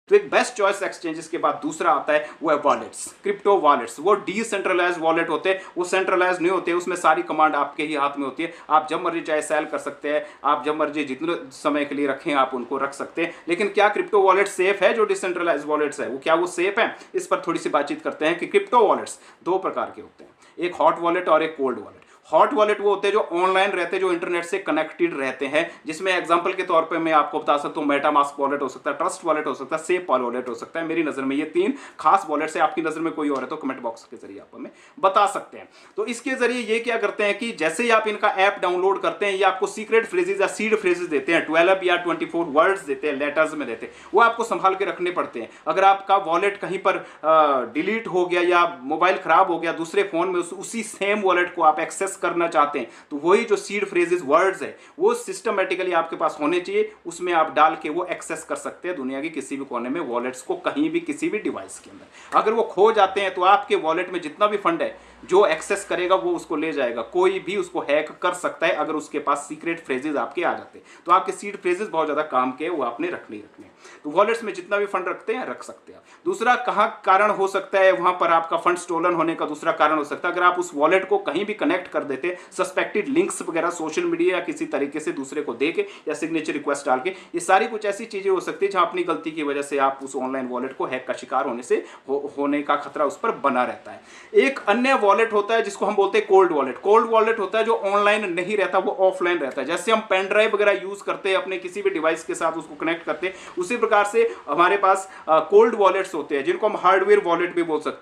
तो एक best choice exchanges के बाद दूसरा आता है वो है वॉलेट्स, क्रिप्टो वॉलेट्स। वो डिसेंट्रलाइज वॉलेट होते हैं, वो सेंट्रलाइज नहीं होते, उसमें सारी कमांड आपके ही हाथ में होती है। आप जब मर्जी चाहे सेल कर सकते हैं, आप जब मर्जी जितने समय के लिए रखें आप उनको रख सकते हैं। लेकिन क्या क्रिप्टो वॉलेट सेफ है? जो डिसेंट्रलाइज वॉलेट्स है वो क्या वो सेफ है? इस पर थोड़ी सी बातचीत करते हैं कि क्रिप्टो वॉलेट्स दो प्रकार के होते हैं, एक हॉट वॉलेट और एक कोल्ड वॉलेट। हॉट वॉलेट वो होते हैं जो ऑनलाइन रहते हैं, जो इंटरनेट से कनेक्टेड रहते हैं, जिसमें एग्जांपल के तौर पे मैं आपको बता सकता हूँ मेटामास्क वॉलेट हो सकता है, ट्रस्ट वॉलेट हो सकता है, सेफ वॉलेट हो सकता है। मेरी नजर में ये तीन खास वॉलेट्स है। आपकी नजर में कोई और है तो कमेंट बॉक्स के जरिए आप हमें बता सकते हैं। तो इसके जरिए ये क्या करते हैं कि जैसे ही आप इनका ऐप डाउनलोड करते हैं, ये आपको सीक्रेट फ्रेजेस या सीड फ्रेजेस देते हैं, 12 या 24 वर्ड्स देते हैं, लेटर्स में देते हैं, वो आपको संभाल के रखने पड़ते हैं। अगर आपका वॉलेट कहीं पर डिलीट हो गया या मोबाइल खराब हो गया, दूसरे फोन में उसी सेम वॉलेट को आप एक्सेस करना चाहते हैं, तो वही जो सीड फ्रेजेस वर्ड्स है वो सिस्टमेटिकली आपके पास होने चाहिए। उसमें आप डाल के वो एक्सेस कर सकते हैं दुनिया के किसी भी कोने में वॉलेट्स को, कहीं भी किसी भी डिवाइस के अंदर। अगर वो खो जाते हैं तो आपके वॉलेट में जितना भी फंड है जो एक्सेस करेगा वो उसको ले जाएगा। कोई भी उसको हैक कर सकता है अगर उसके पास सीक्रेट फ्रेजेस आपके आ जाते हैं। तो आपके सीड फ्रेजेस बहुत ज्यादा काम के, वो आपने रखने ही रखने। तो वॉलेट्स में जितना भी फंड रखते हैं रख सकते हैं। दूसरा कहां कारण हो सकता है वहां पर आपका फंड स्टोलन होने का दूसरा कारण हो सकता है, अगर आप उस वॉलेट को कहीं भी कनेक्ट कर देते, सस्पेक्टेड लिंक्स वगैरह सोशल मीडिया या किसी तरीके से दूसरे को देके या सिग्नेचर रिक्वेस्ट डाल के, ये सारी कुछ ऐसी चीजें हो सकती है जहां अपनी गलती की वजह से आप उस ऑनलाइन वॉलेट को हैक का शिकार होने से होने का खतरा उस पर बना रहता है। एक अन्य वॉलेट होता है जिसको हम बोलते हैं कोल्ड वॉलेट। कोल्ड वॉलेट होता है जो ऑनलाइन नहीं रहता, वो ऑफलाइन रहता है। जैसे हम पेन ड्राइव वगैरह यूज करते हैं अपने किसी भी डिवाइस के साथ उसको कनेक्ट करते हैं, उसी प्रकार से हमारे पास कोल्ड वॉलेट्स होते हैं जिनको हम हार्डवेयर वॉलेट भी बोल सकते हैं।